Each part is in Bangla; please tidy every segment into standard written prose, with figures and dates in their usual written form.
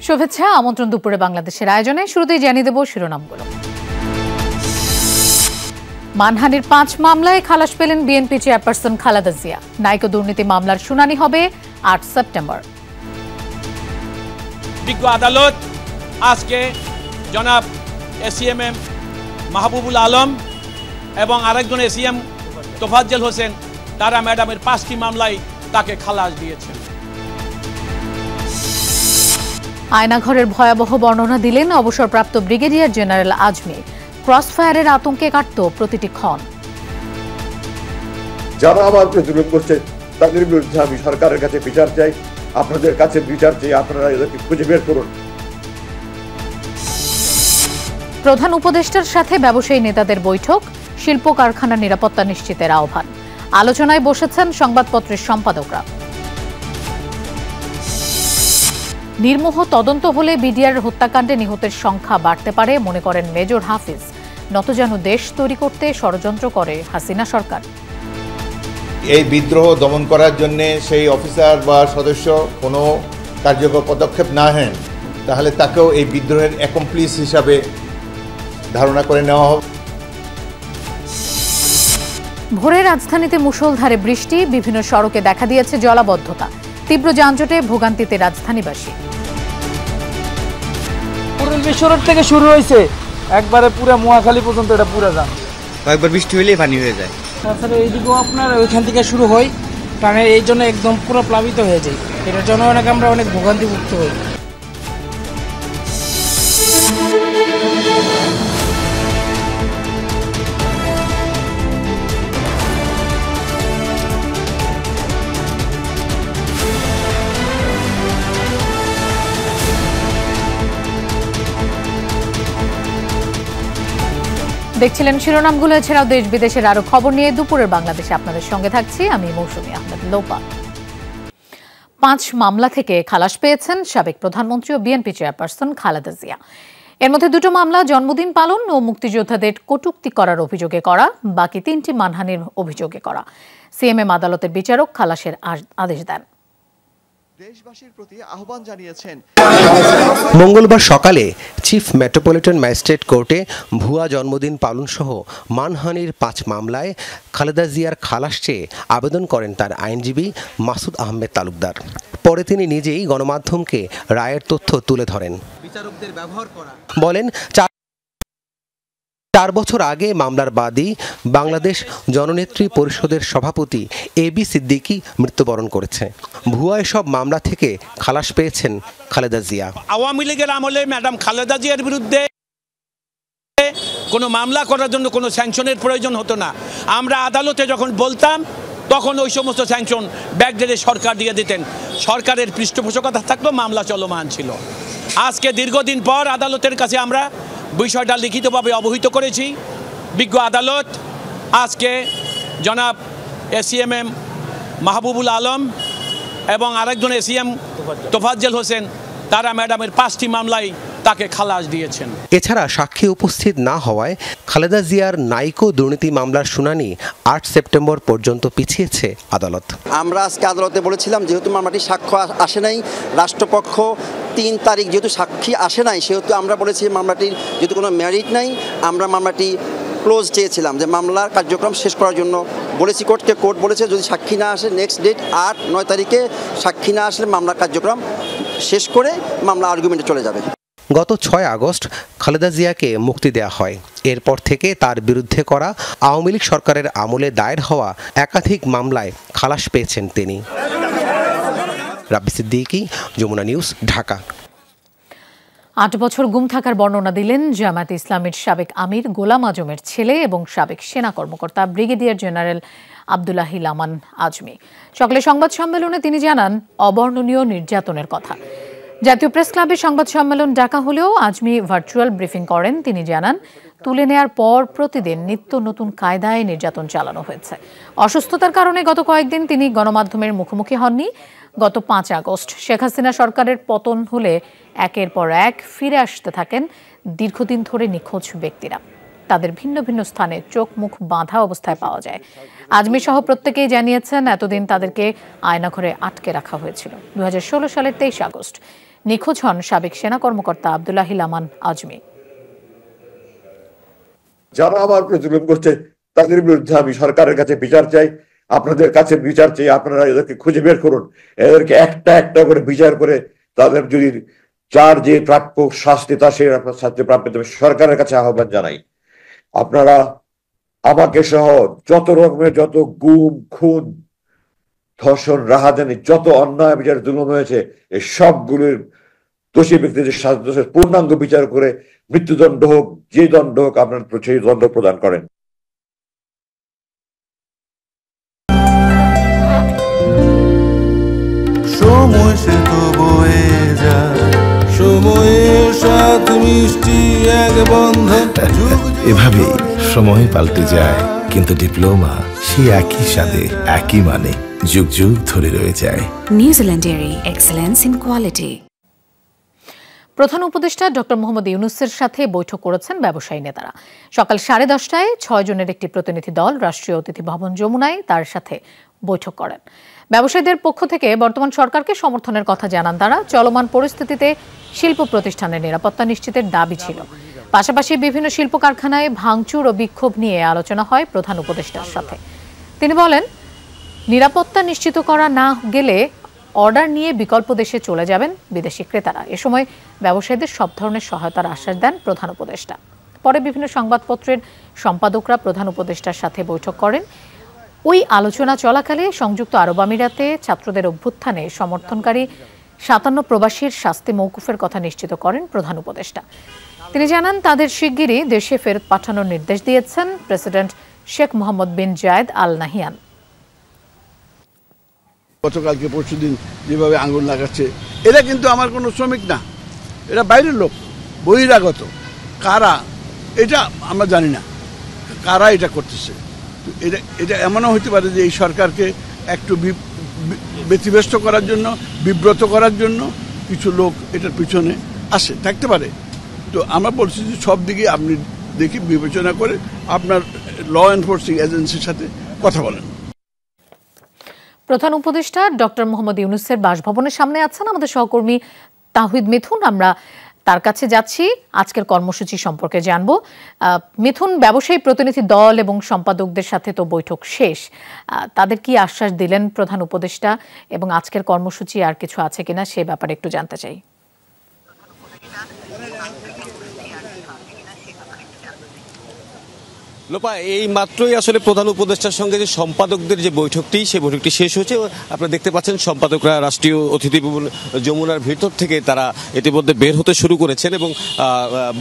শুভেচ্ছা আমন্ত্রণ দুপুরে বাংলাদেশের আয়োজনে শুরুতেই জানিয়ে দেব শিরোনামগুলো। মানহানির 5 মামলায় খালাস পেলেন বিএনপি চেয়ারপারসন খালেদা জিয়া। নাইকো দুর্নীতি মামলার শুনানি হবে 8 সেপ্টেম্বর। বিজ্ঞ আদালত আজকে জনাব এসিএমএম মাহবুবুল আলম এবং আরেকজন এসিএম তোফাজ্জল হোসেন তারা ম্যাডামের 5টি মামলায় তাকে খালাস দিয়েছেন। আয়নাঘরের ভয়াবহ বর্ণনা দিলেন অবসরপ্রাপ্ত ব্রিগেডিয়ার জেনারেল আজমি। ক্রসফায়ারের আতঙ্কে কাটত প্রতিটি ক্ষণ। যারা আমার প্রতিরোধ করছে তাদের বিরুদ্ধে আমি সরকারের কাছে বিচার চাই, আপনাদের কাছে বিচার চাই, আপনারা এদেরকে খুঁজে বের করুন। প্রধান উপদেষ্টার সাথে ব্যবসায়ী নেতাদের বৈঠক, শিল্প কারখানার নিরাপত্তা নিশ্চিতের আহ্বান। আলোচনায় বসেছেন সংবাদপত্রের সম্পাদকরা। নির্মোহ তদন্ত হলে বিডিআর হত্যাকাণ্ডে নিহতের সংখ্যা বাড়তে পারে মনে করেন মেজর হাফিজ। নতজানু দেশ তৈরি করতে ষড়যন্ত্র করে হাসিনা সরকার। এই বিদ্রোহ দমন করার জন্য সেই অফিসার বা সদস্য কোনো কার্যকর পদক্ষেপ না নেন তাহলে তাকেও এই বিদ্রোহের অ্যাকমপ্লিস হিসাবে ধারণা করে নেওয়া হবে। ভোরে রাজধানীতে মুষলধারে বৃষ্টি, বিভিন্ন সড়কে দেখা দিয়েছে জলাবদ্ধতা। তীব্র যানজটে ভোগান্তিতে রাজধানীবাসী। সড়ক থেকে শুরু হয়েছে একবারে পুরো মোয়াখালী পর্যন্ত এটা পুরো যান। কয়েকবার বৃষ্টি হলেই পানি হয়ে যায়। তাছাড়া এইদিকেও আপনার ওইখান থেকে শুরু হয়, কারণ এই জন্য একদম পুরো প্লাবিত হয়ে যায়। এটার জন্য আমরা অনেক ভোগান্তিভুক্ত হই। দেখছিলেন শিরোনামগুলো। এছাড়াও দেশ বিদেশের আরো খবর নিয়ে দুপুরের বাংলাদেশে আপনাদের সঙ্গে থাকছি আমি মৌসুমী আহমেদ লোপা। 5 মামলা থেকে খালাস পেয়েছেন সাবেক প্রধানমন্ত্রী ও বিএনপি চেয়ারপারসন খালেদা জিয়া। এর মধ্যে 2টো মামলা জন্মদিন পালন ও মুক্তিযোদ্ধাদের কটূক্তি করার অভিযোগে করা, বাকি 3টি মানহানির অভিযোগে করা। সিএমএম আদালতের বিচারক খালাসের আদেশ দেন। দেশবাসীর প্রতি আহ্বান জানিয়েছেন। মঙ্গলবার সকালে চিফ মেট্রোপলিটন ম্যাজিস্ট্রেট কোর্টে ভুয়া জন্মদিন পালন সহ মানহানির 5 মামলায় খালেদা জিয়ার খালাস চেয়ে আবেদন করেন তার আইনজীবী মাসুদ আহমেদ তালুকদার। পরে তিনি নিজেই গণমাধ্যমকে রায়ের তথ্য তুলে ধরেন। বিচারকদের ব্যবহার করা বলেন 4 বছর আগে মামলার বাদী বাংলাদেশ জননেত্রী পরিষদের সভাপতি এবি সিদ্দিকী মৃত্যুবরণ করেছে। ভুয়া এসব মামলা থেকে খালাস পেয়েছেন খালেদা জিয়া। আওয়ামী লীগের আমলে ম্যাডাম খালেদা জিয়ার বিরুদ্ধে কোনো মামলা করার জন্য কোনো স্যাংশনের প্রয়োজন হতো না। আমরা আদালতে যখন বলতাম তখন ওই সমস্ত স্যাংশন ব্যাকডেটে সরকার দিয়ে দিতেন। সরকারের পৃষ্ঠপোষকতা থাকতো, মামলা চলমান ছিল। আজকে দীর্ঘদিন পর আদালতের কাছে আমরা বিষয়টা লিখিতভাবে অবহিত করেছি। বিজ্ঞ আদালত আজকে জনাব এসিএমএম মাহবুবুল আলম এবং আরেকজন এসিএম তোফাজ্জল হোসেন তারা ম্যাডামের 5টি মামলায় তাকে খালাস দিয়েছেন। এছাড়া সাক্ষী উপস্থিত না হওয়ায় খালেদা জিয়ার নাইকো দুর্নীতি মামলার শুনানি 8 সেপ্টেম্বর পর্যন্ত পিছিয়েছে আদালত। আমরা আজকে আদালতে বলেছিলাম যেহেতু মামলাটি সাক্ষ্য আসে নাই, রাষ্ট্রপক্ষ 3 তারিখ যেহেতু সাক্ষী আসে নাই, সেহেতু আমরা বলেছি মামলাটির যেহেতু কোনো মেরিট নাই, আমরা মামলাটি ক্লোজ চেয়েছিলাম, যে মামলার কার্যক্রম শেষ করার জন্য বলেছি কোর্টকে। কোর্ট বলেছে যদি সাক্ষী না আসে নেক্সট ডেট 8-9 তারিখে সাক্ষী না আসলে মামলার কার্যক্রম শেষ করে মামলা আর্গুমেন্টে চলে যাবে। গত 6 আগস্ট খালেদা জিয়াকে মুক্তি দেওয়া হয়। এরপর থেকে তার বিরুদ্ধে করা আওয়ামী লীগ সরকারের আমলে দায়ের হওয়া একাধিক মামলায় খালাস পেয়েছেন তিনি। রাব্বি সিদ্দিকী, যমুনা নিউজ, ঢাকা। 8 বছর গুম থাকার বর্ণনা দিলেন জামায়াতে ইসলামীর সাবেক আমির গোলাম আজমের ছেলে এবং সাবেক সেনা কর্মকর্তা ব্রিগেডিয়ার জেনারেল আব্দুল্লাহিল আমান আজমি। সকালে সংবাদ সম্মেলনে তিনি জানান অবর্ণনীয় নির্যাতনের কথা। জাতীয় প্রেস ক্লাবে সংবাদ সম্মেলন ডাকা হলেও আজমি ভার্চুয়াল ব্রিফিং করেন। তিনি জানান তুলে নেয়ার পর প্রতিদিন নিত্য নতুন কায়দায় নির্যাতন চালানো হয়েছে। অসুস্থতার কারণে গত কয়েকদিন তিনি গণমাধ্যমের মুখোমুখি হননি। গত 5 আগস্ট শেখ হাসিনা সরকারের পতন হলে একের পর এক ফিরে আসতে থাকেন দীর্ঘদিন ধরে নিখোঁজ ব্যক্তিরা। তাদের ভিন্ন ভিন্ন স্থানে চোখ মুখ বাঁধা অবস্থায় পাওয়া যায়। আজমি সহ প্রত্যেকেই জানিয়েছেন এতদিন তাদেরকে আয়নাঘরে আটকে রাখা হয়েছিল। 2016 সালের 23 আগস্ট নিখোঁজ হন সাবেক সেনা কর্মকর্তা আব্দুল্লাহ হিল আমান আজমি। যারা আমার উপরে জুলুম করছে তাদের বিরুদ্ধে আমি সরকারের কাছে বিচার চাই, আপনাদের কাছে বিচার চাই। আপনারা এদেরকে খুঁজে বের করুন, এদেরকে একটা একটা করে বিচার করে তাদের যদি যার যে প্রাপ্য শাস্তি তা সে শাস্তি প্রাপ্য সরকারের কাছে আহ্বান জানাই। আপনারা আমাকে সহ যত রকমের যত গুম খুন ধর্ষণ রাহাজানি যত অন্যায় বিচার জুলুম হয়েছে এই সবগুলির দোষী ব্যক্তিদের শাস্তি পূর্ণাঙ্গ বিচার করে মৃত্যুদণ্ড হোক যে দণ্ড হোক আপনার সেই দণ্ড প্রদান করেন। সময় সে তো বয়ে যায়, সময়ের সাথে মিষ্টি এক বন্ধন। এভাবেই সময় পাল্টে যায়, কিন্তু ডিপ্লোমা সে একই স্বাদে একই মানে যুগ যুগ ধরে রয়ে যায়। New Zealand dairy, excellence in quality. প্রধান উপদেষ্টা ডক্টর মোহাম্মদ ইউনূসের সাথে বৈঠক করেছেন ব্যবসায়ী নেতারা। সকাল 10:30টায় 6 জনের একটি প্রতিনিধি দল রাষ্ট্রীয় অতিথি ভবন যমুনায় তার সাথে বৈঠক করেন। ব্যবসায়ীদের পক্ষ থেকে বর্তমান সরকারকে সমর্থনের কথা জানান তারা। চলমান পরিস্থিতিতে শিল্প প্রতিষ্ঠানের নিরাপত্তা নিশ্চিতের দাবি ছিল। পাশাপাশি বিভিন্ন শিল্প কারখানায় ভাঙচুর ও বিক্ষোভ নিয়ে আলোচনা হয় প্রধান উপদেষ্টার সাথে। তিনি বলেন, নিরাপত্তা নিশ্চিত করা না গেলে অর্ডার নিয়ে বিকল্প দেশে চলে যাবেন বিদেশি ক্রেতারা। এ সময় ব্যবসায়ীদের সব ধরনের সহায়তার আশ্বাস দেন প্রধান উপদেষ্টা। পরে বিভিন্ন সংবাদপত্রের সম্পাদকরা প্রধান উপদেষ্টার সাথে বৈঠক করেন। ওই আলোচনা চলাকালে সংযুক্ত আরব আমিরাতে ছাত্রদের অভ্যুত্থানে সমর্থনকারী 57 প্রবাসীর শাস্তি মওকুফের কথা নিশ্চিত করেন প্রধান উপদেষ্টা। তিনি জানান, তাদের শিগগিরই দেশে ফেরত পাঠানোর নির্দেশ দিয়েছেন প্রেসিডেন্ট শেখ মোহাম্মদ বিন জায়েদ আল নাহিয়ান। গতকালকে পরশুদিন যেভাবে আঙুল লাগাচ্ছে, এরা কিন্তু আমার কোনো শ্রমিক না, এরা বাইরের লোক, বহিরাগত। কারা এটা আমরা জানি না, কারা এটা করতেছে। এটা এমনও হতে পারে যে এই সরকারকে একটু ব্যতিব্যস্ত করার জন্য, বিব্রত করার জন্য কিছু লোক এটার পিছনে আসে, থাকতে পারে। তো আমরা বলছি যে সব দিকে আপনি দেখি বিবেচনা করে আপনার ল এনফোর্সিং এজেন্সির সাথে কথা বলেন। প্রধান উপদেষ্টা ডক্টর মোহাম্মদ ইউনূসের বাসভবনের সামনে আছেন আমাদের সহকর্মী তাহিদ মিথুন। আমরা তার কাছে যাচ্ছি, আজকের কর্মসূচি সম্পর্কে জানবো। মিথুন, ব্যবসায়ী প্রতিনিধি দল এবং সম্পাদকদের সাথে তো বৈঠক শেষ, তাদের কি আশ্বাস দিলেন প্রধান উপদেষ্টা এবং আজকের কর্মসূচি আর কিছু আছে কিনা সে ব্যাপারে একটু জানতে চাই। লোপা, এই মাত্রই আসলে প্রধান উপদেষ্টার সঙ্গে যে সম্পাদকদের যে বৈঠকটি, সেই বৈঠকটি শেষ হয়েছে। আপনারা দেখতে পাচ্ছেন সম্পাদকরা রাষ্ট্রীয় অতিথি ভবন যমুনার ভিতর থেকে তারা ইতিমধ্যে বের হতে শুরু করেছেন এবং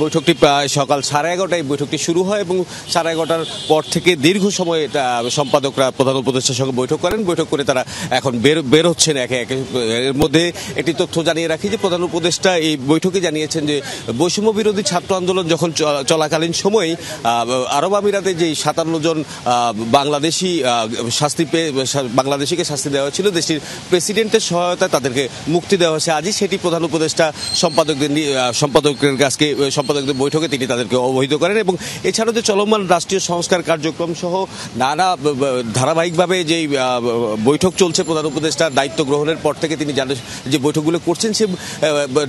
বৈঠকটি প্রায় সকাল 11:30টায় বৈঠকটি শুরু হয় এবং 11:30টার পর থেকে দীর্ঘ সময় সম্পাদকরা প্রধান উপদেষ্টার সঙ্গে বৈঠক করেন। বৈঠক করে তারা এখন বের হচ্ছেন একে একে। এর মধ্যে একটি তথ্য জানিয়ে রাখি যে প্রধান উপদেষ্টা এই বৈঠকে জানিয়েছেন যে বৈষম্য বিরোধী ছাত্র আন্দোলন যখন চলাকালীন সময় আরব আমিরাতে যে 57 জন বাংলাদেশি বাংলাদেশিকে শাস্তি দেওয়া হয়েছিল, দেশটির প্রেসিডেন্টের সহায়তায় তাদেরকে মুক্তি দেওয়া হয়েছে। আজই সেটি প্রধান উপদেষ্টা সম্পাদকদের বৈঠকে তিনি তাদেরকে অবহিত করেন। এবং এছাড়াও যে চলমান রাষ্ট্রীয় সংস্কার কার্যক্রম সহ নানা ধারাবাহিকভাবে যে বৈঠক চলছে, প্রধান উপদেষ্টার দায়িত্ব গ্রহণের পর থেকে তিনি যে বৈঠকগুলো করছেন, সে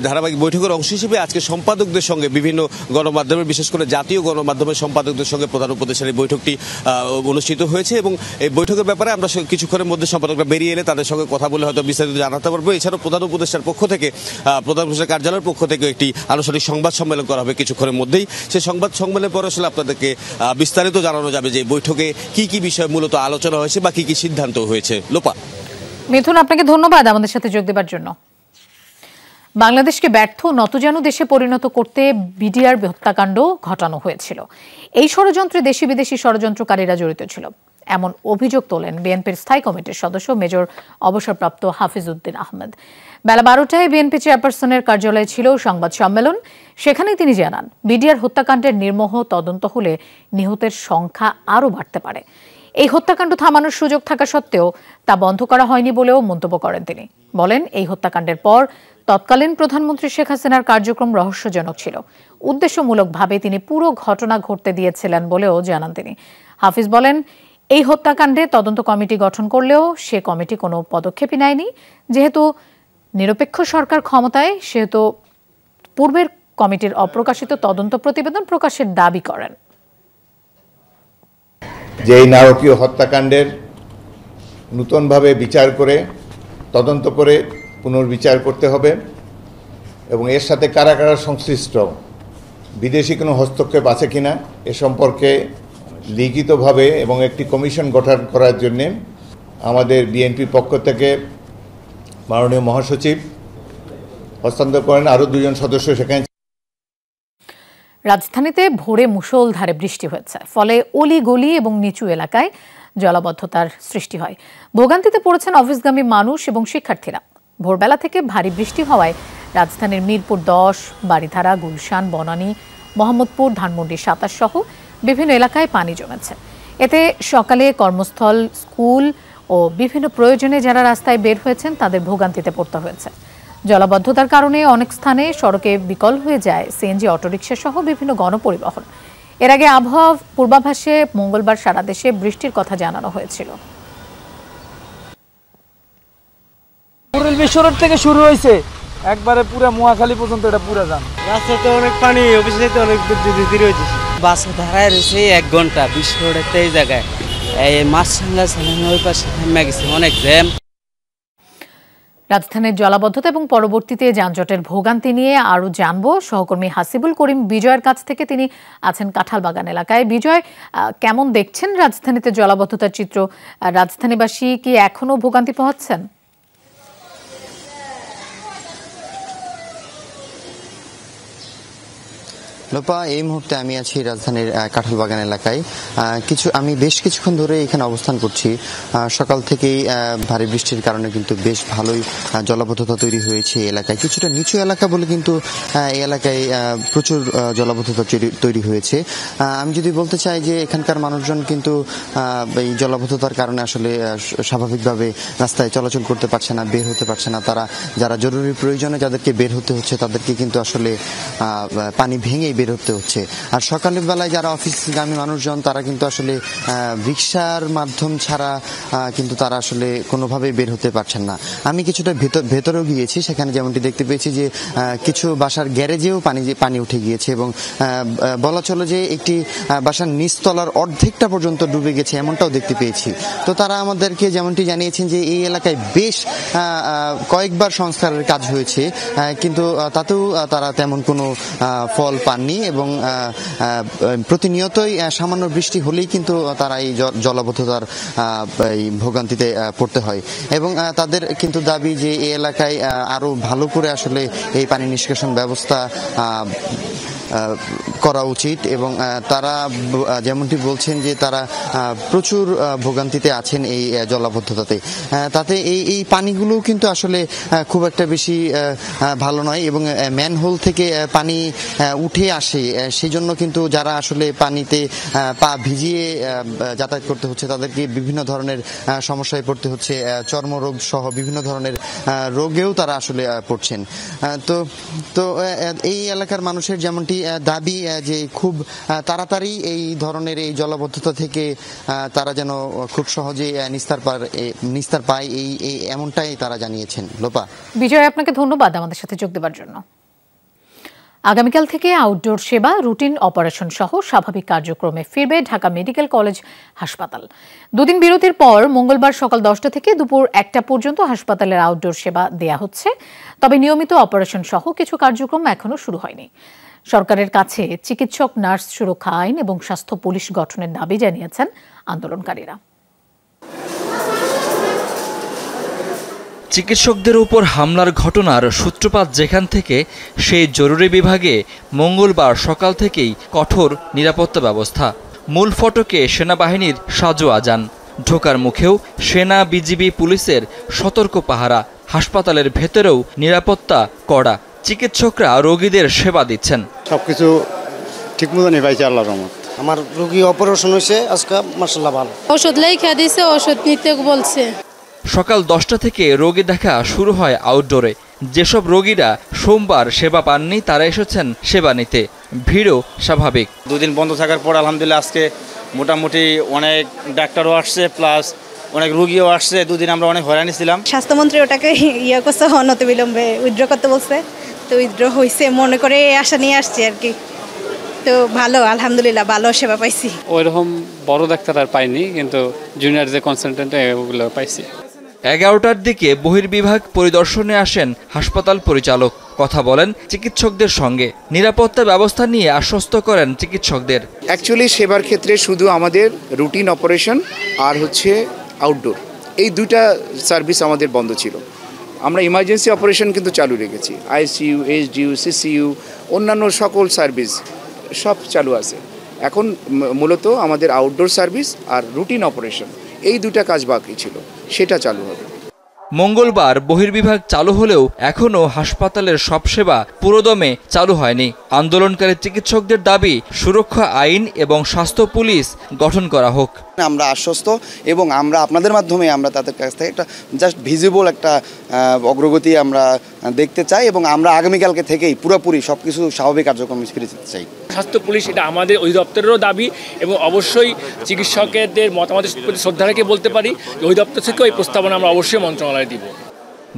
ধারাবাহিক বৈঠকের অংশ হিসেবে আজকে সম্পাদকদের সঙ্গে বিভিন্ন গণমাধ্যমের, বিশেষ করে জাতীয় গণমাধ্যমের সম্পাদকদের সঙ্গে প্রধান উপদেষ্টার এই বৈঠকটি অনুষ্ঠিত হয়েছে। এবং এই বৈঠকের ব্যাপারে আমরা কিছুক্ষণের মধ্যে সম্পাদকরা বেরিয়ে এলে তাদের সঙ্গে কথা বলে হয়তো বিস্তারিত জানাতে পারবো। এছাড়াও প্রধান উপদেষ্টার পক্ষ থেকে, প্রধান উপদেষ্টার কার্যালয়ের পক্ষ থেকে একটি আনুষ্ঠানিক সংবাদ সম্মেলন করা হবে কিছুক্ষণের মধ্যেই। সেই সংবাদ সম্মেলনের পরে আসলে আপনাদেরকে বিস্তারিত জানানো যাবে যে বৈঠকে কি কি বিষয় মূলত আলোচনা হয়েছে বা কি কি সিদ্ধান্ত হয়েছে। লোপা। মিথুন, আপনাকে ধন্যবাদ আমাদের সাথে যোগ দেবার জন্য। বাংলাদেশকে ব্যর্থ নতজানু দেশে পরিণত করতে বিডিআর হত্যাকাণ্ড ঘটানো হয়েছিল। এই ষড়যন্ত্রে দেশি বিদেশি ষড়যন্ত্রকারীরা জড়িত ছিল, এমন অভিযোগ তোলেন বিএনপির স্থায়ী কমিটির সদস্য মেজর অবসরপ্রাপ্ত হাফিজ উদ্দিন আহমেদ। বেলা 12টায় বিএনপি চেয়ারপারসনের কার্যালয়ে ছিল সংবাদ সম্মেলন। সেখানেই তিনি জানান, বিডিআর হত্যাকাণ্ডের নির্মোহ তদন্ত হলে নিহতের সংখ্যা আরও বাড়তে পারে। এই হত্যাকাণ্ড থামানোর সুযোগ থাকা সত্ত্বেও তা বন্ধ করা হয়নি বলেও মন্তব্য করেন তিনি। বলেন, এই হত্যাকাণ্ডের পর তৎকালীন প্রধানমন্ত্রী শেখ হাসিনার কার্যক্রম রহস্যজনক ছিল। উদ্দেশ্যমূলকভাবে তিনি পুরো ঘটনা ঘটতে দিয়েছিলেন বলেও জানান তিনি। হাফিজ বলেন, এই হত্যাকাণ্ডে তদন্ত কমিটি গঠন করলেও সে কমিটি কোনো পদক্ষেপই নেয়নি, যেহেতু নিরপেক্ষ সরকার ক্ষমতায় সেহেতু পূর্বের কমিটির অপ্রকাশিত তদন্ত প্রতিবেদন প্রকাশের দাবি করেন। যে এই নারকীয় হত্যাকাণ্ডের নূতনভাবে বিচার করে তদন্ত করে পুনর্বিচার করতে হবে এবং এর সাথে কারা কারা সংশ্লিষ্ট, বিদেশি কোনো হস্তক্ষেপ আছে কিনা এ সম্পর্কে লিখিতভাবে এবং একটি কমিশন গঠন করার জন্য আমাদের বিএনপির পক্ষ থেকে মাননীয় মহাসচিব হস্তান্তর করেন। আরও 2 জন সদস্য সেখানে। রাজধানীতে ভোরে মুষলধারে বৃষ্টি হয়েছে, ফলে অলি-গলি এবং নিচু এলাকায় জলাবদ্ধতার সৃষ্টি হয়। ভোগান্তিতে পড়েছেন অফিসগামী মানুষ এবং শিক্ষার্থীরা। ভোরবেলা থেকে ভারী বৃষ্টি হওয়ায় রাজধানীর মিরপুর 10, বারিধারা, গুলশান, বনানী, মোহাম্মদপুর, ধানমন্ডি 27 সহ বিভিন্ন এলাকায় পানি জমেছে। এতে সকালে কর্মস্থল, স্কুল ও বিভিন্ন প্রয়োজনে যারা রাস্তায় বের হয়েছেন তাদের ভোগান্তিতে পড়তে হয়েছে। জলাবদ্ধতার কারণে অনেক স্থানে সড়কে বিকল হয়ে যায় সিএনজি, অটোরিকশা সহ বিভিন্ন গণপরিবহন। এর আগে আবহাওয়া পূর্বাভাসে মঙ্গলবার সারা দেশে বৃষ্টির কথা জানানো হয়েছিল। বিশ্বরোড থেকে শুরু হয়েছে একবারে পুরো মোয়াখালী পর্যন্ত, এটা পুরো যান। রাস্তাতে অনেক পানি, অফিসে যেতে অনেক দেরি হয়েছে। বাসে দাঁড়ায় রয়েছে 1 ঘন্টা বিশ্বরোডের এই জায়গায়। এই মাছরাঙ্গা ওই পাশে থেমে গেছে, অনেক জ্যাম। রাজধানীর জলাবদ্ধতা এবং পরবর্তীতে যানজটের ভোগান্তি নিয়ে আরও জানবো সহকর্মী হাসিবুল করিম বিজয়ের কাছ থেকে। তিনি আছেন কাঁঠালবাগান এলাকায়। বিজয়, কেমন দেখছেন রাজধানীতে জলাবদ্ধতার চিত্র? রাজধানীবাসী কি এখনো ভোগান্তি পোহাচ্ছেন? লোপা, এই মুহূর্তে আমি আছি রাজধানীর কাঁঠালবাগান এলাকায়। আমি বেশ কিছুক্ষণ ধরে এখানে অবস্থান করছি। সকাল থেকেই ভারী বৃষ্টির কারণে কিন্তু বেশ ভালোই জলাবদ্ধতা তৈরি হয়েছে এলাকায়। কিছুটা নিচু এলাকা বলে কিন্তু এই এলাকায় প্রচুর জলাবদ্ধতা তৈরি হয়েছে। আমি যদি বলতে চাই যে এখানকার মানুষজন কিন্তু এই জলাবদ্ধতার কারণে আসলে স্বাভাবিকভাবে রাস্তায় চলাচল করতে পারছে না, বের হতে পারছে না। তারা যারা জরুরি প্রয়োজনে যাদেরকে বের হতে হচ্ছে তাদেরকে কিন্তু আসলে পানি ভেঙে বের হতে হচ্ছে। আর সকালের বেলায় যারা অফিসগামী মানুষজন তারা কিন্তু আসলে রিকশার মাধ্যম ছাড়া কিন্তু তারা আসলে কোনোভাবেই বের হতে পারছেন না। আমি কিছুটা ভেতরেও গিয়েছি, সেখানে যেমনটি দেখতে পেয়েছি যে কিছু বাসার গ্যারেজেও পানি উঠে গিয়েছে এবং বলা চলে যে একটি বাসার নিচতলার অর্ধেকটা পর্যন্ত ডুবে গেছে, এমনটাও দেখতে পেয়েছি। তো তারা আমাদেরকে যেমনটি জানিয়েছেন যে এই এলাকায় বেশ কয়েকবার সংস্কারের কাজ হয়েছে, কিন্তু তাতেও তারা তেমন কোনো ফল পাননি এবং প্রতিনিয়তই সামান্য বৃষ্টি হলেই কিন্তু তারা এই জলাবদ্ধতার এই ভোগান্তিতে পড়তে হয় এবং তাদের কিন্তু দাবি যে এই এলাকায় আরো ভালো করে আসলে এই পানি নিষ্কাশন ব্যবস্থা করা উচিত এবং তারা যেমনটি বলছেন যে তারা প্রচুর ভোগান্তিতে আছেন এই জলাবদ্ধতাতে। তাতে এই পানিগুলো কিন্তু আসলে খুব একটা বেশি ভালো নয় এবং ম্যানহোল থেকে পানি উঠে আসে, সেই জন্য কিন্তু যারা আসলে পানিতে পা ভিজিয়ে যাতায়াত করতে হচ্ছে তাদেরকে বিভিন্ন ধরনের সমস্যায় পড়তে হচ্ছে, চর্মরোগ সহ বিভিন্ন ধরনের রোগেও তারা আসলে পড়ছেন। তো এই এলাকার মানুষের যেমনটি দাবি যে খুব তাড়াতাড়ি এই ধরনের এই জলাবদ্ধতা থেকে তারা যেন খুব সহজে নিস্তার পায়, এই এমনটাই তারা জানিয়েছেন। লোপা, বিজয়, আপনাকে ধন্যবাদ আমাদের সাথে যোগ দেওয়ার জন্য। আগামীকাল থেকে আউটডোর সেবা, রুটিন অপারেশন সহ স্বাভাবিক কার্যক্রমে ফিরবে ঢাকা মেডিকেল কলেজ হাসপাতাল। 2 দিন বিরতির পর মঙ্গলবার সকাল 10টা থেকে দুপুর 1টা পর্যন্ত হাসপাতালের আউটডোর সেবা দেয়া হচ্ছে। তবে নিয়মিত অপারেশন সহ কিছু কার্যক্রম এখনো শুরু হয়নি। সরকারের কাছে চিকিৎসক, নার্স সুরক্ষা আইন এবং স্বাস্থ্য পুলিশ গঠনের দাবি জানিয়েছেন আন্দোলনকারীরা। চিকিৎসকদের উপর হামলার ঘটনার সূত্রপাত যেখান থেকে, সেই জরুরি বিভাগে মঙ্গলবার সকাল থেকেই কঠোর নিরাপত্তা ব্যবস্থা। মূল ফটকে সেনাবাহিনীর সাজো আজান, ঢোকার মুখেও সেনা, বিজিবি, পুলিশের সতর্ক পাহারা, হাসপাতালের ভেতরেও নিরাপত্তা কড়া। চিকিৎসকরা রোগীদের সেবা দিচ্ছেন। সবকিছু ঠিক মতো নিভাইছে আল্লাহর রহমত। আমার রোগী অপারেশন হয়েছে আজকে, মাশাআল্লাহ ভালো। ওষুধ লেখা দিয়েছে, ওষুধ নিতে বলছে। সকাল 10টা থেকে রোগী দেখা শুরু হয় আউটডোরে। যেসব রোগীরা সোমবার সেবা পাননি তারা এসেছেন সেবা নিতে। ভিড়ও স্বাভাবিক। 2 দিন বন্ধ থাকার পর আলহামদুলিল্লাহ আজকে মোটামুটি অনেক ডাক্তারও আসছে, প্লাস অনেক রুগীও আসছে, দুদিন আমরা অনেক হয়রানি ছিলাম। স্বাস্থ্যমন্ত্রী ওটাকে ইয়ে করছে, অনতি বিলম্বে উইথড্র করতে বলছে, তো উইথড্র হয়েছে, মনে করে আশা নিয়ে আসছি আর কি। তো ভালো, আলহামদুলিল্লাহ ভালো সেবা পাইছি। ওইরকম বড় ডাক্তার আর পাইনি, কিন্তু জুনিয়র যে কনসালটেন্ট ওগুলো পাইছি। 11টার দিকে বহির্বিভাগ পরিদর্শনে আসেন হাসপাতাল পরিচালক, কথা বলেন চিকিৎসকদের সঙ্গে, নিরাপত্তা ব্যবস্থা নিয়ে আশ্বস্ত করেন চিকিৎসকদের। অ্যাকচুয়ালি সেবার ক্ষেত্রে শুধু আমাদের রুটিন অপারেশন আর হচ্ছে আউটডোর, এই দুইটা সার্ভিস আমাদের বন্ধ ছিল। আমরা ইমার্জেন্সি অপারেশন কিন্তু চালু রেখেছি, আইসিইউ, এইচডিইউ, সিসিইউ, অন্যান্য সকল সার্ভিস সব চালু আছে। এখন মূলত আমাদের আউটডোর সার্ভিস আর রুটিন অপারেশন এই দুটা কাজ বাকি ছিল, সেটা চালু হবে। মঙ্গলবার বহির্বিভাগ চালু হলেও এখনও হাসপাতালের সব সেবা পুরোদমে চালু হয়নি। আন্দোলনকারী চিকিৎসকদের দাবি সুরক্ষা আইন এবং স্বাস্থ্য পুলিশ গঠন করা হোক। আমরা আশ্বস্ত এবং আমরা আপনাদের মাধ্যমে আমরা তাদের কাছ থেকে একটা জাস্ট ভিজিবল একটা অগ্রগতি আমরা দেখতে চাই এবং আমরা আগামীকালকে থেকেই পুরোপুরি সব কিছু স্বাভাবিক কার্যক্রমে ফিরে যেতে চাই। স্বাস্থ্য পুলিশ এটা আমাদের অধিদপ্তরেরও দাবি এবং অবশ্যই চিকিৎসকের মতামতের প্রতি শ্রদ্ধা রেখে বলতে পারি যে অধিদপ্তর থেকেও এই প্রস্তাবনা আমরা অবশ্যই মন্ত্রণালয়ে দিব।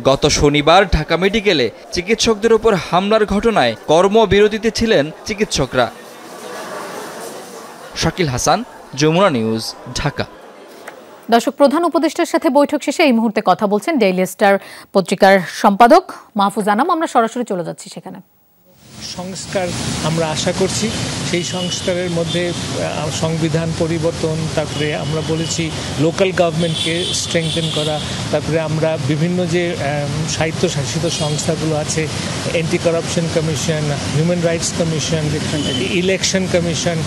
গত শনিবার ঢাকা মেডিকেলে চিকিৎসকদের উপর হামলার ঘটনায় কর্মবিরতিতে ছিলেন চিকিৎসকরা। শাকিল হাসান, যমুনা নিউজ, ঢাকা। দর্শক, প্রধান উপদেষ্টার সাথে বৈঠক শেষে এই মুহূর্তে কথা বলছেন ডেইলি স্টার পত্রিকার সম্পাদক মাহফুজ আনাম। আমরা সরাসরি চলে যাচ্ছি সেখানে। সংস্কার আমরা আশা করছি, সেই সংস্কারের মধ্যে সংবিধান পরিবর্তন, তারপরে আমরা বলেছি লোকাল গভর্নমেন্টকে স্ট্রেংথেন করা, তারপরে আমরা বিভিন্ন যে স্বায়ত্তশাসিত সংস্থাগুলো আছে, anti corruption commission, human rights commission, election commission,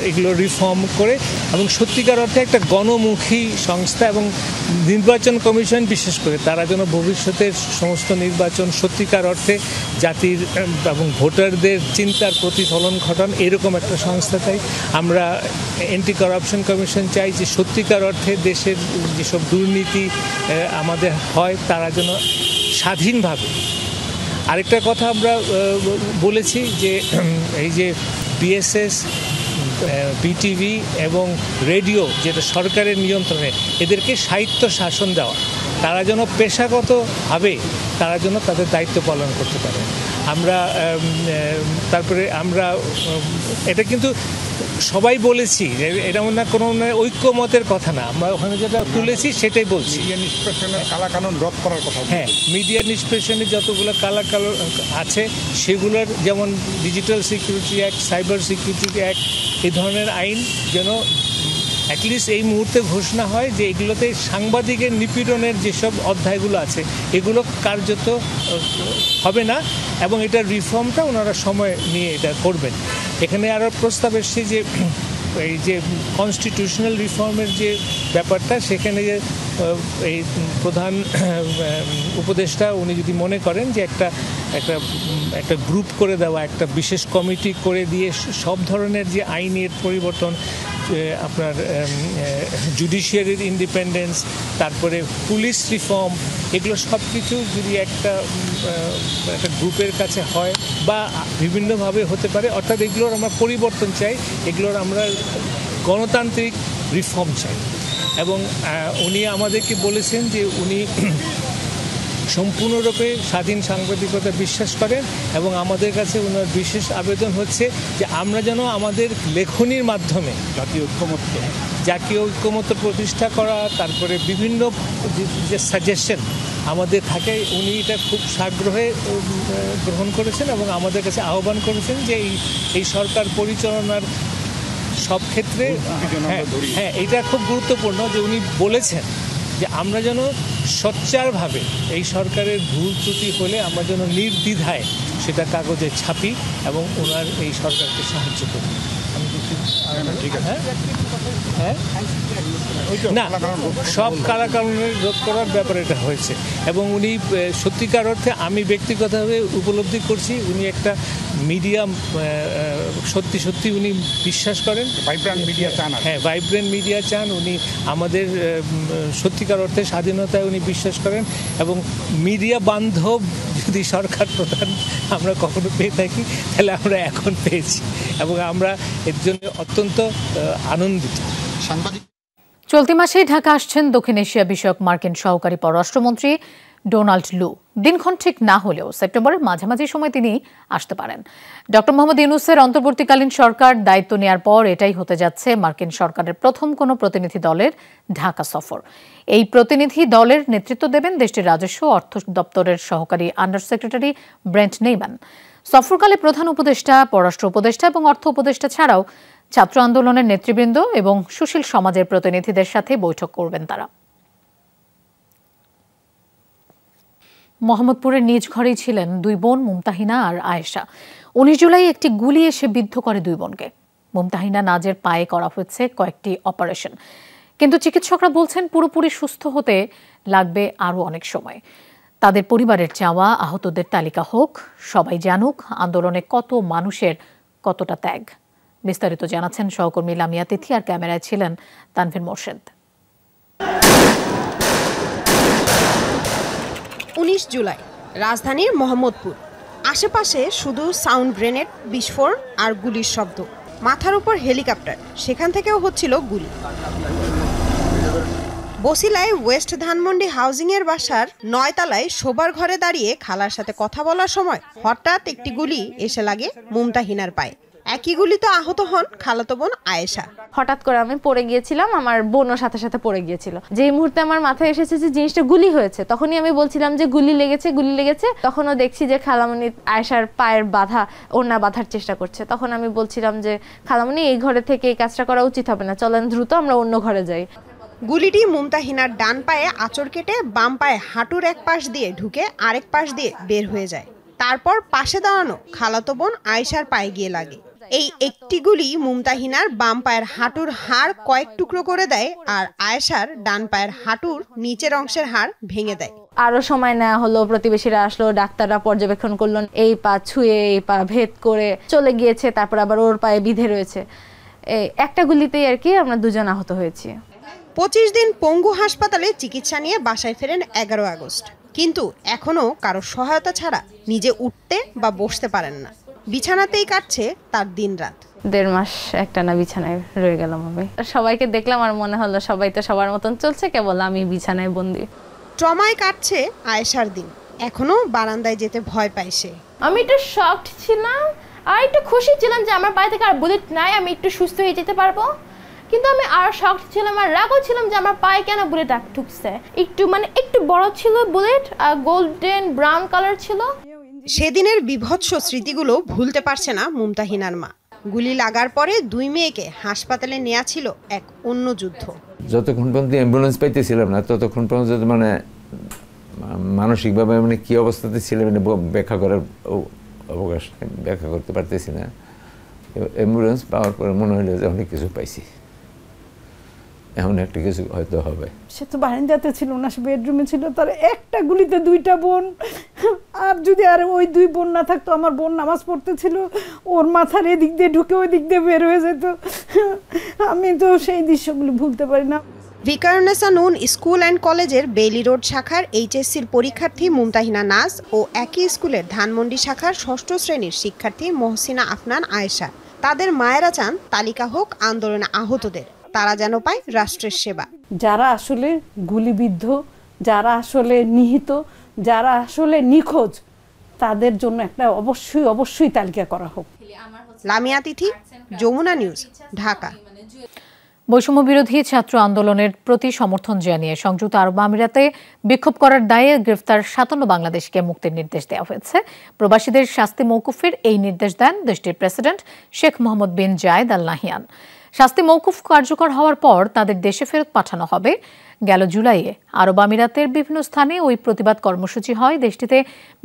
এগুলো রিফর্ম করে এবং সত্যিকার অর্থে একটা গণমুখী সংস্থা এবং নির্বাচন কমিশন বিশেষ করে তারা যেন ভবিষ্যতের সমস্ত নির্বাচন সত্যিকার অর্থে জাতির এবং ভোটারদের চিন্তার প্রতিফলন ঘটান, এরকম একটা সংস্থা চাই। আমরা অ্যান্টি কারাপশন কমিশন চাই, যে সত্যিকার অর্থে দেশের যেসব দুর্নীতি আমাদের হয় তারা যেন স্বাধীনভাবে। আরেকটা কথা আমরা বলেছি যে এই যে বিএসএস, বিটিভি এবং রেডিও যেটা সরকারের নিয়ন্ত্রণে, এদেরকে স্বায়ত্ত শাসন দেওয়া, তারা যেন পেশাগতভাবে তারা যেন তাদের দায়িত্ব পালন করতে পারে। আমরা তারপরে আমরা এটা কিন্তু সবাই বলেছি, এটা না কোনো ঐক্যমতের কথা না, আমরা ওখানে যেটা তুলেছি সেটাই বলছি। মিডিয়া নিষ্পেষণের কালাকানুন রদ করার কথা। হ্যাঁ, মিডিয়া নিষ্পেষণের যতগুলো কালাকানুন আছে সেগুলোর, যেমন digital security act, cyber security act, এই ধরনের আইন যেন অ্যাটলিস্ট এই মুহূর্তে ঘোষণা হয় যে এগুলোতে সাংবাদিকের নিপীড়নের যেসব অধ্যায়গুলো আছে এগুলো কার্যত হবে না এবং এটার রিফর্মটা ওনারা সময় নিয়ে এটা করবেন। এখানে আরও প্রস্তাব এসছে যে এই যে কনস্টিটিউশনাল রিফর্মের যে ব্যাপারটা, সেখানে যে এই প্রধান উপদেষ্টা উনি যদি মনে করেন যে একটা গ্রুপ করে দেওয়া, একটা বিশেষ কমিটি করে দিয়ে সব ধরনের যে আইনের পরিবর্তন, আপনার জুডিশিয়ারির ইন্ডিপেন্ডেন্স, তারপরে পুলিশ রিফর্ম, এগুলো সব কিছু যদি একটা গ্রুপের কাছে হয় বা বিভিন্নভাবে হতে পারে, অর্থাৎ এগুলোর আমরা পরিবর্তন চাই, এগুলোর আমরা গণতান্ত্রিক রিফর্ম চাই। এবং উনি আমাদেরকে বলেছেন যে উনি সম্পূর্ণরূপে স্বাধীন সাংবাদিকতা বিশ্বাস করেন এবং আমাদের কাছে ওনার বিশেষ আবেদন হচ্ছে যে আমরা যেন আমাদের লেখনির মাধ্যমে জাতীয় ঐক্যমত্য প্রতিষ্ঠা করা, তারপরে বিভিন্ন যে সাজেশন আমাদের থাকে, উনি এটা খুব সাগ্রহে গ্রহণ করেছেন এবং আমাদের কাছে আহ্বান করেছেন যে এই সরকার পরিচালনার সব ক্ষেত্রে হ্যাঁ এটা খুব গুরুত্বপূর্ণ যে উনি বলেছেন যে আমরা যেন সোচ্চারভাবে এই সরকারের ভুল ত্রুটি হলে আমরা যেন নির্দ্বিধায় সেটা কাগজে ছাপি এবং ওনার এই সরকারকে সাহায্য করি। না, সব কালাকানুনের রোধ করার ব্যাপারে এটা হয়েছে এবং উনি সত্যিকার অর্থে আমি ব্যক্তিগতভাবে উপলব্ধি করছি উনি একটা মিডিয়াম সত্যি উনি বিশ্বাস করেন, ভাইব্রেন্ট মিডিয়া চান। হ্যাঁ, ভাইব্রেন্ট মিডিয়া চান। উনি আমাদের সত্যিকার অর্থে স্বাধীনতায় উনি বিশ্বাস করেন এবং মিডিয়া বান্ধব যদি সরকার প্রধান আমরা কখনো পেয়ে থাকি তাহলে আমরা এখন পেয়েছি এবং আমরা এর জন্য অত্যন্ত আনন্দিত। চলতি মাসেই ঢাকা আসছেন দক্ষিণ এশিয়া বিষয়ক মার্কিন সহকারী পররাষ্ট্রমন্ত্রী ডোনাল্ড লু। দিনক্ষণ ঠিক না হলেও সেপ্টেম্বরের মাঝামাঝি সময় তিনি আসতে পারেন। ডক্টর মোহাম্মদ ইউনূসের অন্তর্বর্তীকালীন সরকার দায়িত্ব নেওয়ার পর এটাই হতে যাচ্ছে মার্কিন সরকারের প্রথম কোনো প্রতিনিধি দলের ঢাকা সফর। এই প্রতিনিধি দলের নেতৃত্ব দেবেন দেশটির রাজস্ব অর্থ দপ্তরের সহকারী আন্ডার সেক্রেটারি ব্রেন্ট নেইমান। সফরকালে প্রধান উপদেষ্টা, পররাষ্ট্র উপদেষ্টা এবং অর্থ উপদেষ্টা ছাড়াও ছাত্র আন্দোলনের নেতৃবৃন্দ এবং সুশীল সমাজের প্রতিনিধিদের সাথে বৈঠক করবেন তারা। মোহাম্মদপুরের নিজ ঘরেই ছিলেন দুই বোন মুমতাহিনা আর আয়েশা। 19 জুলাই একটি গুলি এসে বিদ্ধ করে দুই বোনকে। মুমতাহিনা নাজের পায়ে করা হয়েছে কয়েকটি অপারেশন, কিন্তু চিকিৎসকরা বলছেন পুরোপুরি সুস্থ হতে লাগবে আরও অনেক সময়। তাদের পরিবারের চাওয়া আহতদের তালিকা হোক, সবাই জানুক আন্দোলনে কত মানুষের কতটা ত্যাগ। বিস্তারিত জানাচ্ছেন সহকর্মী লামিয়া তিথি, আর ক্যামেরায় ছিলেন তানভীর মোর্শেদ। 19 জুলাই রাজধানীর মোহাম্মদপুর। আশেপাশে শুধু সাউন্ড গ্রেনেড, বিস্ফোরণ আর গুলির শব্দ। মাথার উপর হেলিকপ্টার, সেখান থেকেও হচ্ছিল গুলি। বসিলায় ওয়েস্ট ধানমন্ডি হাউজিংয়ের বাসার 9 তলায় শোবার ঘরে দাঁড়িয়ে খালার সাথে কথা বলার সময় হঠাৎ একটি গুলি এসে লাগে মুমতাহিনার পায়ে। একই গুলিতে আহত হন খালাতো বোন আয়েশা। হঠাৎ করে আমি পড়ে গিয়েছিলাম, আমার বোনও সাথে সাথে পড়ে গিয়েছিল। যেই মুহূর্তে আমার মাথায় এসেছে যে জিনিসটা গুলি হয়েছে, তখনই আমি বলছিলাম যে গুলি লেগেছে, গুলি লেগেছে। তখনও দেখছি যে খালামণি আয়েশার পায়ের বাধা, ওড়না বাঁধার চেষ্টা করছে। তখন আমি বলছিলাম যে খালামণি, এই ঘরে থেকে এই কাজটা করা উচিত হবে না, চলেন দ্রুত আমরা অন্য ঘরে যাই। গুলিটি মুমতাহিনার ডান পায়ে আঁচড় কেটে বাম পায়ে হাঁটুর এক পাশ দিয়ে ঢুকে আরেক পাশ দিয়ে বের হয়ে যায়। তারপর পাশে দাঁড়ানো খালাতো বোন আয়েশার পায়ে গিয়ে লাগে। এই একটি গুলি মুমতাহিনার বাম পায়ের হাঁটুর হাড় কয়েক টুকরো করে দেয়, আর আয়েশার ডান পায়ের হাঁটুর নিচের অংশের হাড় ভেঙে দেয়। আরো সময় নেওয়া হলো, প্রতিবেশীরা আসলো, ডাক্তাররা পর্যবেক্ষণ করলেন। এই পা ছুঁয়ে এই পা ভেদ করে চলে গিয়েছে, তারপর আবার ওর পায়ে বিঁধে রয়েছে। এই একটা গুলিতেই আর কি আমরা দুজন আহত হয়েছি। 25 দিন পঙ্গু হাসপাতালে চিকিৎসা নিয়ে বাসায় ফেরেন 11 আগস্ট। কিন্তু এখনো কারো সহায়তা ছাড়া নিজে উঠতে বা বসতে পারেন না। বিছানাতেই কাটছে তার দিন রাত। 1.5 মাস একটানা বিছানায় রয়ে গেলাম আমি। সবাইকে দেখলাম আর মনে হলো সবাই তো সবার মতন চলছে, কেবল আমি বিছানায় বন্দি। ট্রমায় কাটছে আয়েশার দিন। এখনো বারান্দায় যেতে ভয় পায় সে। আমি একটু শকড ছিলাম আর একটু খুশি ছিলাম যে আমার পায়ে থেকে আর বুলেট নাই, আমি একটু সুস্থ হয়ে যেতে পারবো। কিন্তু আমি আর শকড ছিলাম আর রাগও ছিলাম যে আমার পায়ে কেন বুলেট ঢুকছে। একটু বড় ছিল বুলেট, আর গোল্ডেন ব্রাউন কালার ছিল। সেদিনের বিভৎস স্মৃতিগুলো ভুলতে পারছে না মুমতাহিনার মা। গুলি লাগার পরে 2 মেয়েকে হাসপাতালে নেওয়া ছিল এক অন্য যুদ্ধ। যতক্ষণ পর্যন্ত অ্যাম্বুলেন্স পাইতেছিলাম না, ততক্ষণ পর্যন্ত মানে মানসিকভাবে মানে কি অবস্থাতে ছিল মানে ব্যাখ্যা করার অবকাশ, ব্যাখ্যা করতে পারতেছি না। অ্যাম্বুলেন্স পাওয়ার পরে মনে হলো যে অনেক কিছু পাইছি, এমন একটা কিছু হয়তো হবে। সে তো বারান্দাতে ছিল না, সে বেডরুমে ছিল। তার একটা গুলিতে 2টা বোন, আর যদি আর ওই 2 বোন না থাকতো, আমার বোন নামাজ পড়তেছিল, ওর মাথার এদিক দিয়ে ঢুকে ওই দিক দিয়ে বের হয়ে যেত। আমি তো সেই দৃশ্যগুলো ভুলতে পারি না। ভিকারুন্নেসা নূন স্কুল অ্যান্ড কলেজের বেইলি রোড শাখার এইচএসসির পরীক্ষার্থী মুমতাহিনা নাজ ও একই স্কুলের ধানমন্ডি শাখার 6ষ্ঠ শ্রেণীর শিক্ষার্থী মহসিনা আফনান আয়েশা। তাদের মায়েরা চান তালিকা হোক আন্দোলনে আহতদের, তারা যেন পায় রাষ্ট্রের সেবা। যারা আসলে গুলিবিদ্ধ, যারা আসলে নিহত, যারা আসলে নিখোঁজ, তাদের জন্য একটা অবশ্যই তালিকা করা হোক। লামিয়া তিথি, যমুনা নিউজ, ঢাকা। বৈষম্য বিরোধী ছাত্র আন্দোলনের প্রতি সমর্থন জানিয়ে সংযুক্ত আরব আমিরাতে বিক্ষোভ করার দায়ে গ্রেফতার 57 বাংলাদেশিকে মুক্তির নির্দেশ দেওয়া হয়েছে। প্রবাসীদের শাস্তি মওকুফের এই নির্দেশ দেন দেশটির প্রেসিডেন্ট শেখ মোহাম্মদ বিন জায়েদ আল নাহিয়ান। শাস্তি মওকুফ কার্যকর হওয়ার পর তাদের দেশে ফেরত পাঠানো হবে। গেল জুলাইয়ে আরব আমিরাতের বিভিন্ন স্থানে ওই প্রতিবাদ কর্মসূচি হয়। দেশটিতে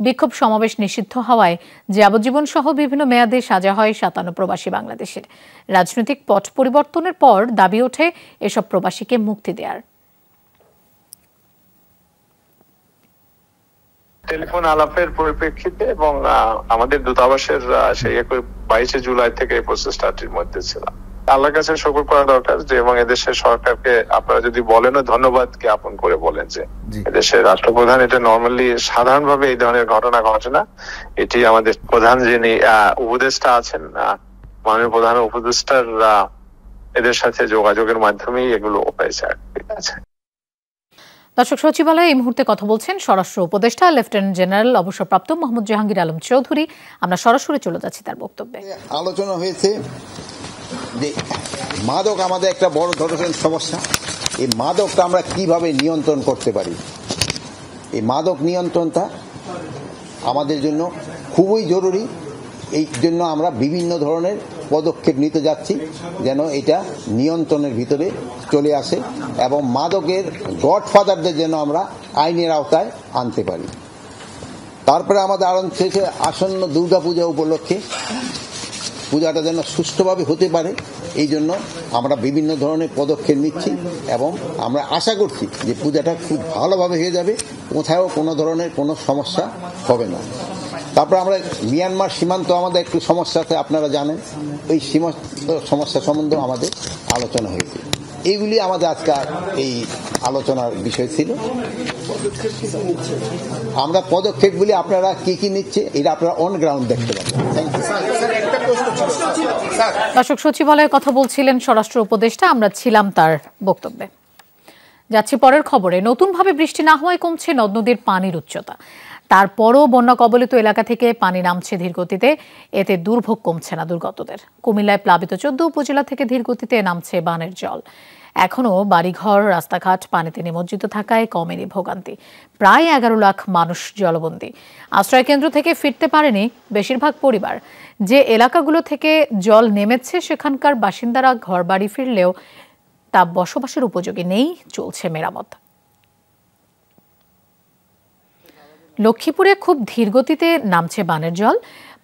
বিক্ষোভ সমাবেশ নিষিদ্ধ হওয়ায় যাবজ্জীবন সহ বিভিন্ন মেয়াদে সাজা হয় 57 প্রবাসী বাংলাদেশের। রাজনৈতিক পট পরিবর্তনের পর দাবি ওঠে এসব প্রবাসীকে মুক্তি দেওয়ার। টেলিফোন আলাপের পরিপ্রেক্ষিতে এবং আমাদের দূতাবাসের সেই 22 জুলাই থেকে এই প্রসেসটার মধ্যে ছিলাম। আল্লাহর কাছে শুকর করা দরকার যে এবং এদেশের সরকারকে আপনারা যদি বলেনও ধন্যবাদ জ্ঞাপন করে বলেন যে এদেশের রাষ্ট্রপ্রধান এটা নর্মালি সাধারণভাবে এই ধরনের ঘটনা ঘটে না। এটি আমাদের প্রধান যিনি উপদেষ্টা আছেন, মাননীয় প্রধান উপদেষ্টার এদের সাথে যোগাযোগের মাধ্যমেই এগুলো হয়েছে। ঠিক আছে। দর্শক, সচিবালয়ে এই মুহূর্তে কথা বলছেন স্বরাষ্ট্র উপদেষ্টা লেফটেন্যান্ট জেনারেল অবসরপ্রাপ্ত মোহাম্মদ জাহাঙ্গীর আলম চৌধুরী। আমরা সরাসরি চলে যাচ্ছি তার বক্তব্যে। আলোচনা হয়েছে যে মাদক আমাদের একটা বড় ধরনের সমস্যা। এই মাদকটা আমরা কিভাবে নিয়ন্ত্রণ করতে পারি, এই মাদক নিয়ন্ত্রণটা আমাদের জন্য খুবই জরুরি। এই জন্য আমরা বিভিন্ন ধরনের পদক্ষেপ নিতে যাচ্ছি যেন এটা নিয়ন্ত্রণের ভিতরে চলে আসে এবং মাদকের গডফাদারদের যেন আমরা আইনের আওতায় আনতে পারি। তারপরে আমাদের আসন্ন দুর্গাপূজা উপলক্ষে পূজাটা যেন সুষ্ঠুভাবে হতে পারে, এই জন্য আমরা বিভিন্ন ধরনের পদক্ষেপ নিচ্ছি এবং আমরা আশা করছি যে পূজাটা খুব ভালোভাবে হয়ে যাবে, কোথাও কোনো ধরনের কোনো সমস্যা হবে না। তারপরে আমরা মিয়ানমার সীমান্ত আমাদের একটু সমস্যা আছে, আপনারা জানেন, ওই সমস্যা সম্বন্ধেও আমাদের আলোচনা হয়েছে। এইগুলি আমাদের আজকাল এই আলোচনার বিষয় ছিল। আমরা পদক্ষেপগুলি আপনারা কি কি নিচ্ছে এটা আপনারা অন গ্রাউন্ড দেখতে পাবেন। দর্শক, সচিবালয়ে কথা বলছিলেন স্বরাষ্ট্র উপদেষ্টা, আমরা ছিলাম তার বক্তব্যে। যাচ্ছি পরের খবরে। নতুনভাবে বৃষ্টি না হওয়ায় কমছে নদ নদীর পানির উচ্চতা। তারপরও বন্যা কবলিত এলাকা থেকে পানি নামছে ধীর গতিতে, এতে দুর্ভোগ কমছে না দুর্গতদের। কুমিল্লায় প্লাবিত 14 উপজেলা থেকে ধীর গতিতে নামছে বানের জল। এখনও বাড়িঘর, রাস্তাঘাট পানিতে নিমজ্জিত থাকায় কমেনি ভোগান্তি। প্রায় 11 লাখ মানুষ জলবন্দী। আশ্রয়কেন্দ্র থেকে ফিরতে পারেনি বেশিরভাগ পরিবার। যে এলাকাগুলো থেকে জল নেমেছে সেখানকার বাসিন্দারা ঘরবাড়ি ফিরলেও তা বসবাসের উপযোগী নেই, চলছে মেরামত। লক্ষ্মীপুরে খুব ধীরগতিতে নামছে বানের জল।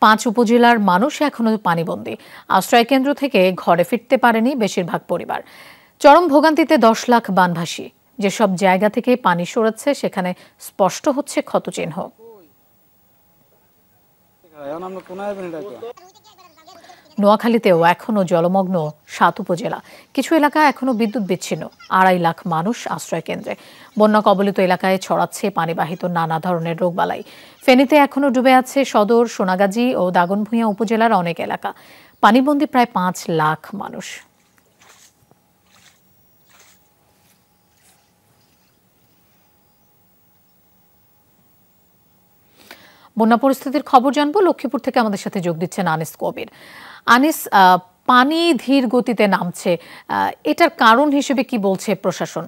5 উপজেলার মানুষ এখনো পানিবন্দী। আশ্রয়কেন্দ্র থেকে ঘরে ফিরতে পারেনি বেশিরভাগ পরিবার। চরম ভোগান্তিতে 10 লাখ বানভাসী। যেসব জায়গা থেকে পানি সরাচ্ছে সেখানে স্পষ্ট হচ্ছে ক্ষতচিহ্ন। নোয়াখালীতেও এখনো জলমগ্ন 7 উপজেলা। কিছু এলাকা এখনো বিদ্যুৎ বিচ্ছিন্ন। 2.5 লাখ মানুষ আশ্রয় কেন্দ্রে। বন্যা কবলিত এলাকায় ছড়াচ্ছে পানিবাহিত নানা ধরনের রোগবালাই। ফেনীতে এখনো ডুবে আছে সদর, সোনাগাজী ও দাগনভূঞা উপজেলার অনেক এলাকা। পানিবন্দী প্রায় 5 লাখ মানুষ। বন্যা পরিস্থিতির খবর জানবো। লক্ষ্মীপুর থেকে আমাদের সাথে যোগ দিচ্ছেন আনিস কবির। আনিস, পানি ধীর গতিতে নামছে, এটার কারণ হিসেবে কি বলছে প্রশাসন?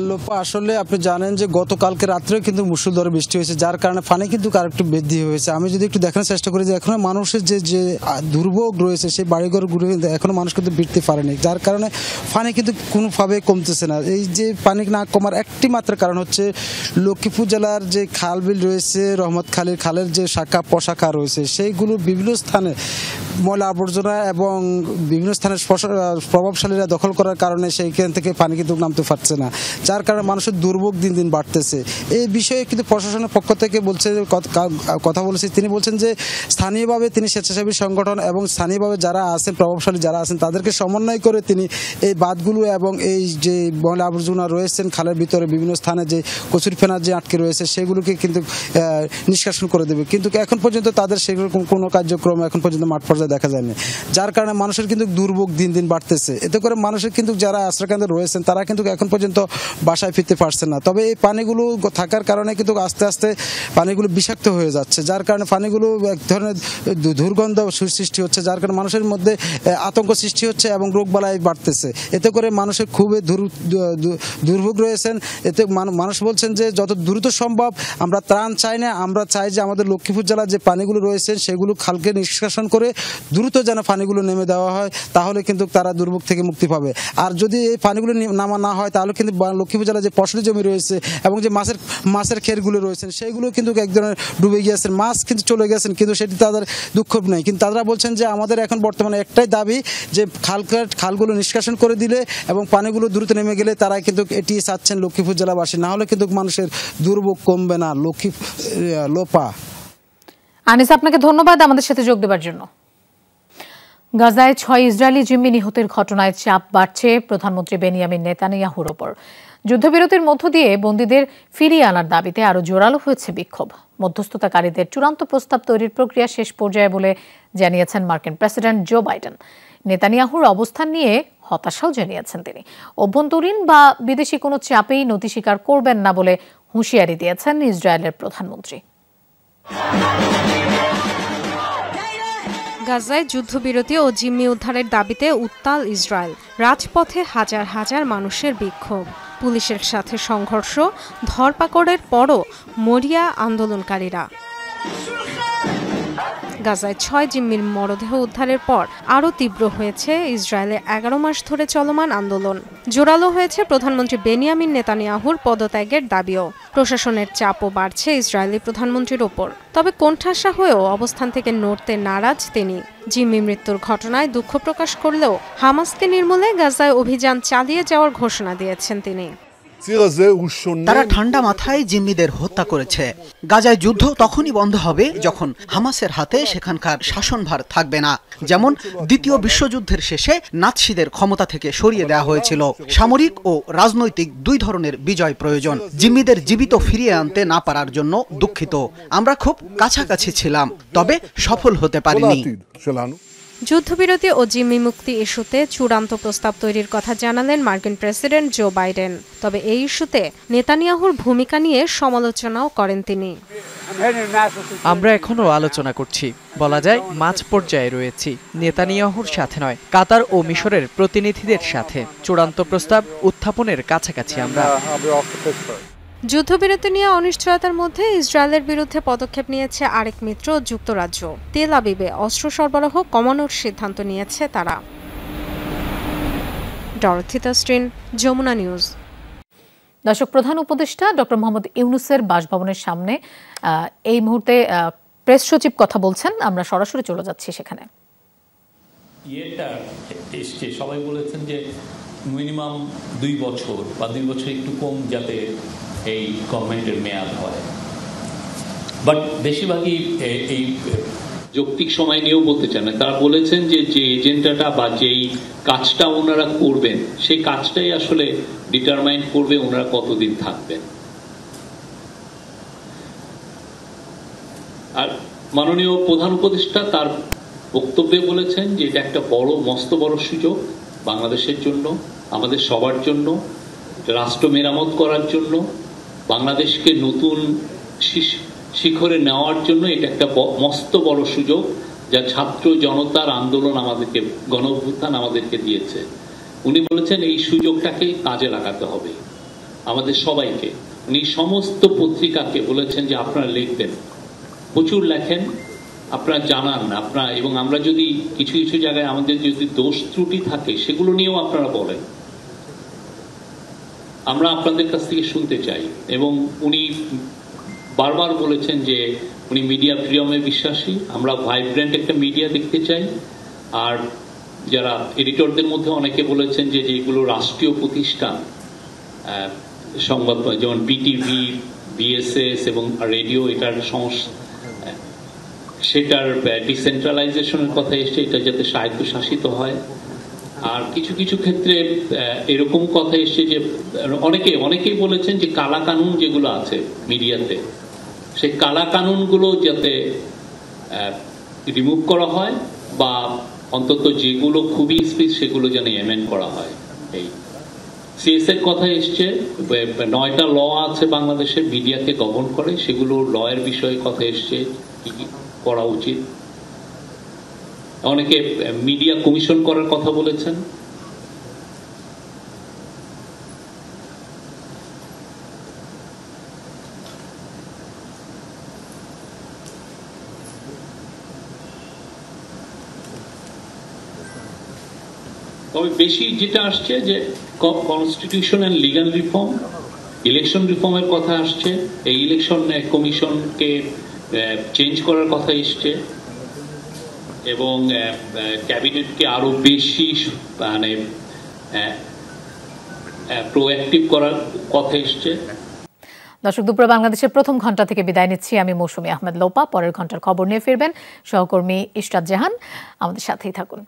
লোপা, আসলে আপনি জানেন যে গতকালকে রাত্রেও কিন্তু মুষলধারে বৃষ্টি হয়েছে, যার কারণে পানি কিন্তু আরেকটু বৃদ্ধি হয়েছে। আমি যদি একটু দেখানোর চেষ্টা করি যে এখনো মানুষের যে দুর্ভোগ রয়েছে, সেই বাড়িঘরগুলো এখনো মানুষ কিন্তু ফিরতে পারেনি, যার কারণে পানি কিন্তু কোনোভাবে কমতেছে না। এই যে পানি না কমার একটি মাত্র কারণ হচ্ছে লক্ষ্মীপুর জেলার যে খাল বিল রয়েছে, রহমত খালের যে শাখা প্রশাখা রয়েছে, সেইগুলো বিভিন্ন স্থানে ময়লা আবর্জনা এবং বিভিন্ন স্থানের প্রভাবশালীরা দখল করার কারণে সেইখান থেকে পানি কিন্তু নামতে পারছে না, যার কারণে মানুষের দুর্ভোগ দিন দিন বাড়তেছে। এই বিষয়ে কিন্তু প্রশাসনের পক্ষ থেকে বলছে, কথা বলেছে, তিনি বলছেন যে স্থানীয়ভাবে তিনি স্বেচ্ছাসেবী সংগঠন এবং স্থানীয়ভাবে যারা আছেন, প্রভাবশালী যারা আছেন, তাদেরকে সমন্বয় করে তিনি এই বাঁধগুলো এবং এই যে ময়লা আবর্জনা রয়েছেন খালের ভিতরে বিভিন্ন স্থানে যে কচুরিফেনা যে আটকে রয়েছে সেগুলোকে কিন্তু নিষ্কাশন করে দেবে। কিন্তু এখন পর্যন্ত তাদের সেরকম কোনো কার্যক্রম এখন পর্যন্ত মাঠ পর্যায়ে দেখা যায়নি, যার কারণে মানুষের কিন্তু দুর্ভোগ দিন দিন বাড়তেছে। এতে করে মানুষের কিন্তু যারা আশ্রয়কেন্দ্রে রয়েছেন তারা কিন্তু এখন পর্যন্ত বাসায় ফিরতে পারছে না। তবে এই পানিগুলো থাকার কারণে কিন্তু আস্তে আস্তে পানিগুলো বিষাক্ত হয়ে যাচ্ছে, যার কারণে পানিগুলো এক ধরনের দুর্গন্ধ সৃষ্টি হচ্ছে, যার কারণে মানুষের মধ্যে আতঙ্ক সৃষ্টি হচ্ছে এবং রোগবালাই বাড়তেছে। এতে করে মানুষের খুবই দুর্ভোগ রয়েছেন। এতে মানুষ বলছেন যে যত দ্রুত সম্ভব আমরা ত্রাণ চাই না, আমরা চাই যে আমাদের লক্ষ্মীপুর জেলার যে পানিগুলো রয়েছেন সেগুলো খালকে নিষ্কাশন করে দ্রুত যেন পানিগুলো নেমে দেওয়া হয়, তাহলে কিন্তু তারা দুর্ভোগ থেকে মুক্তি পাবে। আর যদি এই পানিগুলো নামা না হয় তাহলে কিন্তু লক্ষ্মীপুর জেলায় যে ফসলি জমি রয়েছে এবং যে মাছের ক্ষেতগুলো রয়েছেন সেগুলো কিন্তু এক ধরনের ডুবে গিয়েছেন, মাছ কিন্তু চলে গেছেন, কিন্তু সেটি তাদের দুঃখ নেই। কিন্তু তারা বলছেন যে আমাদের এখন বর্তমানে একটাই দাবি যে খালগুলো নিষ্কাশন করে দিলে এবং পানিগুলো দ্রুত নেমে গেলে তারা কিন্তু এটি চাচ্ছেন লক্ষ্মীপুর জেলাবাসী, না হলে কিন্তু মানুষের দুর্ভোগ কমবে না। লোপা। আনিস, আপনাকে ধন্যবাদ আমাদের সাথে যোগ দেওয়ার জন্য। গাজায় 6 ইসরায়েলি জিম্মি নিহতের ঘটনায় চাপ বাড়ছে প্রধানমন্ত্রী বেনিয়ামিন নেতানিয়াহুর ওপর। যুদ্ধবিরতির মধ্য দিয়ে বন্দীদের ফিরিয়ে আনার দাবিতে আরও জোরালো হয়েছে বিক্ষোভ। মধ্যস্থতাকারীদের চূড়ান্ত প্রস্তাব তৈরির প্রক্রিয়া শেষ পর্যায়ে বলে জানিয়েছেন মার্কিন প্রেসিডেন্ট জো বাইডেন। নেতানিয়াহুর অবস্থান নিয়ে হতাশাও জানিয়েছেন তিনি। অভ্যন্তরীণ বা বিদেশি কোনো চাপেই নতি স্বীকার করবেন না বলে হুঁশিয়ারি দিয়েছেন ইসরায়েলের প্রধানমন্ত্রী। গাজায় যুদ্ধবিরতি ও জিম্মি উদ্ধারের দাবিতে উত্তাল ইসরায়েল। রাজপথে হাজার হাজার মানুষের বিক্ষোভ, পুলিশের সাথে সংঘর্ষ, ধরপাকড়ের পরও মরিয়া আন্দোলনকারীরা। গাজায় 6 জিম্মির মরদেহ উদ্ধারের পর আরও তীব্র হয়েছে ইসরায়েলে 11 মাস ধরে চলমান আন্দোলন। জোরালো হয়েছে প্রধানমন্ত্রী বেনিয়ামিন নেতানিয়াহুর পদত্যাগের দাবিও। প্রশাসনের চাপও বাড়ছে ইসরায়েলি প্রধানমন্ত্রীর ওপর। তবে কোণঠাসা হয়েও অবস্থান থেকে নড়তে নারাজ তিনি। জিম্মি মৃত্যুর ঘটনায় দুঃখ প্রকাশ করলেও হামাসকে নির্মূলে গাজায় অভিযান চালিয়ে যাওয়ার ঘোষণা দিয়েছেন তিনি। তারা ঠান্ডা মাথায় জিম্মিদের হত্যা করেছে। গাজায় যুদ্ধ তখনই বন্ধ হবে যখন হামাসের হাতে সেখানকার শাসনভার থাকবে না। যেমন দ্বিতীয় বিশ্বযুদ্ধের শেষে নাৎসিদের ক্ষমতা থেকে সরিয়ে দেওয়া হয়েছিল। সামরিক ও রাজনৈতিক দুই ধরনের বিজয় প্রয়োজন। জিম্মিদের জীবিত ফিরিয়ে আনতে না পারার জন্য দুঃখিত। আমরা খুব কাছাকাছি ছিলাম, তবে সফল হতে পারিনি। যুদ্ধবিরতি ও জিম্মি মুক্তি ইস্যুতে চূড়ান্ত প্রস্তাব তৈরির কথা জানালেন মার্কিন প্রেসিডেন্ট জো বাইডেন। তবে এই ইস্যুতে নেতানিয়াহুর ভূমিকা নিয়ে সমালোচনাও করেন তিনি। আমরা এখনো আলোচনা করছি, বলা যায় মাঝ পর্যায়ে রয়েছি। নেতানিয়াহুর সাথে নয়, কাতার ও মিশরের প্রতিনিধিদের সাথে চূড়ান্ত প্রস্তাব উত্থাপনের কাছাকাছি আমরা। যুদ্ধবিরতি নিয়ে অনিশ্চয়তার মধ্যে ইসরায়েলের বিরুদ্ধে পদক্ষেপ নিয়েছে আরেক মিত্র যুক্তরাজ্য। তেল আবিবে অস্ত্র সরবরাহ কমানোর সিদ্ধান্ত নিয়েছে তারা। ডরথি তাস্ট্রিন, যমুনা নিউজ। দর্শক, প্রধান উপদেষ্টা ডক্টর মোহাম্মদ ইউনূসের বাসভবনের সামনে এই মুহূর্তে প্রেস সচিব কথা বলছেন। আমরা সরাসরি চলে যাচ্ছি সেখানে। সবাই বলেছেন যে মিনিমাম 2 বছর বা 2 বছর একটু কম যাতে এই গভর্নমেন্টের মেয়াদ হয়, বাট বেশিরভাগই এই যৌক্তিক সময় নিয়েও বলতে চান না। তারা বলেছেন যে যে এজেন্ডাটা বা যেই কাজটা ওনারা করবেন সেই কাজটাই আসলে ডিটারমাইন করবে ওনারা কতদিন থাকবেন। আর মাননীয় প্রধান উপদেষ্টা তার বক্তব্যে বলেছেন যে এটা একটা মস্ত বড় সুযোগ বাংলাদেশের জন্য, আমাদের সবার জন্য, রাষ্ট্র মেরামত করার জন্য, বাংলাদেশকে নতুন শিখরে নেওয়ার জন্য। এটা একটা মস্ত বড় সুযোগ যা ছাত্র জনতার আন্দোলন আমাদেরকে, গণঅভ্যুত্থান আমাদেরকে দিয়েছে। উনি বলেছেন এই সুযোগটাকে কাজে লাগাতে হবে আমাদের সবাইকে। উনি সমস্ত পত্রিকাকে বলেছেন যে আপনারা লিখবেন, প্রচুর লেখেন, আপনারা জানান আপনারা, এবং আমরা যদি কিছু কিছু জায়গায় আমাদের যদি দোষ ত্রুটি থাকে সেগুলো নিয়েও আপনারা বলেন। আমরা আপনাদের কাছ থেকে শুনতে চাই। এবং উনি বারবার বলেছেন যে উনি মিডিয়া ফ্রিডমে বিশ্বাসী। আমরা ভাইব্রেন্ট একটা মিডিয়া দেখতে চাই। আর যারা এডিটরদের মধ্যে অনেকে বলেছেন যে যেগুলো রাষ্ট্রীয় প্রতিষ্ঠান, সংবাদ যেমন বিটিভি, বিএসএস এবং রেডিও, এটার সেটার ডিসেন্ট্রালাইজেশনের কথা এসছে, এটা যাতে স্বায়ত্তশাসিত হয়। আর কিছু কিছু ক্ষেত্রে এরকম কথা এসছে যে অনেকেই বলেছেন যে কালা কানুন যেগুলো আছে মিডিয়াতে, সেই কালা কানুনগুলো যাতে রিমুভ করা হয় বা অন্তত যেগুলো খুবই স্পিচ সেগুলো যেন এমেন্ড করা হয়। এই সিএস এর কথা এসছে, 9টা ল আছে বাংলাদেশের মিডিয়াকে গভর্ন করে, সেগুলো লয়ের বিষয়ে কথা এসছে, কি কি করা উচিত। অনেকে মিডিয়া কমিশন করার কথা বলেছেন। তবে বেশি যেটা আসছে যে constitution and legal reform, election রিফর্মের কথা আসছে। এই ইলেকশন কমিশনকে চেঞ্জ করার কথা এসছে এবং ক্যাবিনেটকে আরো বেশি মানে প্রোঅ্যাক্টিভ করার কথা এসছে। দর্শক, দুপুরে বাংলাদেশের প্রথম ঘন্টা থেকে বিদায় নিচ্ছি আমি মৌসুমী আহমেদ লোপা। পরের ঘন্টার খবর নিয়ে ফিরবেন সহকর্মী ইশরাত জাহান। আমাদের সাথেই থাকুন।